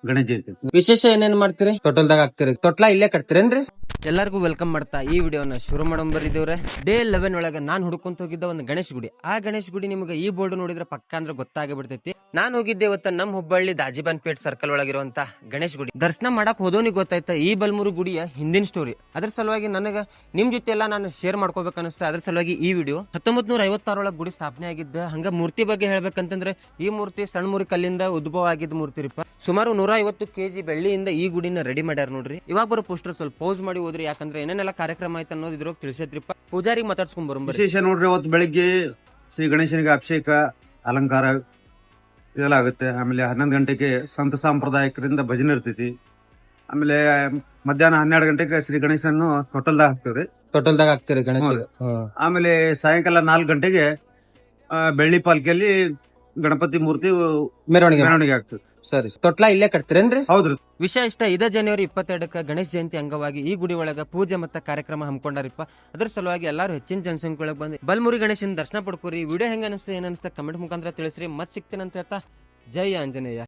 ಗಣೇಶ ಜಯಂತಿ. ವಿಶೇಷ ಏನೇನ್ ಮಾಡ್ತೀರಿ? ತೊಟಲ್ದಾಗ ಹಾಕ್ತಿರಿ? ತೊಟ್ಲಾ ಇಲ್ಲೇ ಕಟ್ತೀರೇನ್ರಿ? ಎಲ್ಲರಿಗೂ ವೆಲ್ಕಮ್ ಮಾಡ್ತಾ ಈ ವಿಡಿಯೋನ ಶುರು ಮಾಡೋಂಬರಿದೇವ್ರೆ. ಡೇ 11 ಒಳಗ ನಾನ್ ಹುಡ್ಕೊಂತ ಹೋಗಿದ್ದ ಒಂದು ಗಣೇಶ್ ಗುಡಿ. ಆ ಗಣೇಶ್ ಗುಡಿ ನಿಮ್ಗೆ ಈ ಬೋರ್ಡ್ ನೋಡಿದ್ರೆ ಪಕ್ಕ ಅಂದ್ರೆ ಗೊತ್ತಾಗಿ ಬಿಡ್ತೈತಿ. ನಾನ್ ಹೋಗಿದ್ದೆ ಇವತ್ತ ನಮ್ ಹುಬ್ಬಳ್ಳಿ ದಾಜಿಬಾನ್ಪೇಟ್ ಸರ್ಕಲ್ ಒಳಗಿರುವಂತ ಗಣೇಶ್ ಗುಡಿ. ದರ್ಶನ ಮಾಡಕ್ ಹೋದೋನಿಗೆ ಗೊತ್ತಾಯ್ತ ಈ ಬಲ್ಮೂರು ಗುಡಿಯ ಹಿಂದಿನ ಸ್ಟೋರಿ. ಅದ್ರ ಸಲುವಾಗಿ ನನಗ ನಿಮ್ ಜೊತೆ ಎಲ್ಲ ನಾನು ಶೇರ್ ಮಾಡ್ಕೋಬೇಕು ಅನಿಸ್ತಾ. ಅದ್ರ ಸಲುವಾಗಿ ಈ ವಿಡಿಯೋ 1956 ಒಳಗೆ ಗುಡಿ ಸ್ಥಾಪನೆ ಆಗಿದ್ದ. ಹಂಗ ಮೂರ್ತಿ ಬಗ್ಗೆ ಹೇಳ್ಬೇಕಂತಂದ್ರೆ ಈ ಮೂರ್ತಿ ಸಣ್ಣ ಮೂರಿ ಕಲ್ಲಿಂದ ಉದ್ಭವ ಆಗಿದ್ದ ಮೂರ್ತಿ ರೀಪ. ಸುಮಾರು 150 kg ಬೆಳ್ಳಿಯಿಂದ ಈ ಗುಡಿನ ರೆಡಿ ಮಾಡ್ಯಾರ ನೋಡ್ರಿ. ಇವಾಗ ಬರೋ ಪೋಸ್ಟರ್ ಸ್ವಲ್ಪ ಪೌಸ್ ಮಾಡಿ ಹೋದ್ರಿ, ಯಾಕಂದ್ರೆ ಏನೇನೆಲ್ಲ ಕಾರ್ಯಕ್ರಮ ಆಯ್ತು ಅನ್ನೋದು ಇದ್ರೋಗ ತಿಳಿಸೈತ್ರಿಪ್ಪ. ಪೂಜಾರಿಗೆ ಮಾತಾಡ್ಸ್ಕೊಂಡ್ ಬರೋಂಬರಿ. ವಿಶೇಷ ನೋಡ್ರಿ, ಅವತ್ತು ಬೆಳಿಗ್ಗೆ ಶ್ರೀ ಗಣೇಶನಿಗೆ ಅಭಿಷೇಕ ಅಲಂಕಾರ ಇದೆಲ್ಲ ಆಗುತ್ತೆ. ಆಮೇಲೆ 11 ಗಂಟೆಗೆ ಸಂತ ಸಾಂಪ್ರದಾಯಿಕರಿಂದ ಭಜನೆ ಇರ್ತೈತಿ. ಆಮೇಲೆ ಮಧ್ಯಾಹ್ನ 12 ಗಂಟೆಗೆ ಶ್ರೀ ಗಣೇಶನನ್ನು ತೊಟಲ್ದಾಗ ಹಾಕ್ತೇವ್ರಿ. ತೊಟಲ್ದಾಗ ಹಾಕ್ತಿರಿ ಗಣೇಶ. ಆಮೇಲೆ ಸಾಯಂಕಾಲ 4 ಗಂಟೆಗೆ ಬೆಳ್ಳಿ ಪಾಲ್ಕಿಯಲ್ಲಿ ಗಣಪತಿ ಮೂರ್ತಿ ಮೆರವಣಿಗೆ ಆಗ್ತದೆ. ಸರಿ, ತೊಟ್ಲಾ ಇಲ್ಲೇ ಕಟ್ತೀರೇನ್ರಿ? ಹೌದ್ರಿ. ವಿಷಯ ಇಷ್ಟ, ಇದೇ ಜನವರಿ 22ಕ್ಕೆ ಗಣೇಶ ಜಯಂತಿ ಅಂಗವಾಗಿ ಈ ಗುಡಿ ಒಳಗ ಪೂಜೆ ಮತ್ತೆ ಕಾರ್ಯಕ್ರಮ ಹಮ್ಮಿಕೊಂಡಾರಿಪ್ಪ. ಅದ್ರ ಸಲುವಾಗಿ ಎಲ್ಲಾರು ಹೆಚ್ಚಿನ ಜನಸಂಖ್ಯೆ ಒಳಗೆ ಬಂದು ಬಲ್ಮುರಿ ಗಣೇಶನ ದರ್ಶನ ಪಡ್ಕೋರಿ. ವಿಡಿಯೋ ಹೆಂಗ ಅನಿಸ್ತು, ಏನ್ ಅನಿಸ್ತಾ ಕಮೆಂಟ್ ಮುಖಾಂತರ ತಿಳಿಸ್ರಿ. ಮತ್ ಸಿಗ್ತೇನೆ ಅಂತ ಹೇಳ್ತಾ ಜೈ ಆಂಜನೇಯ.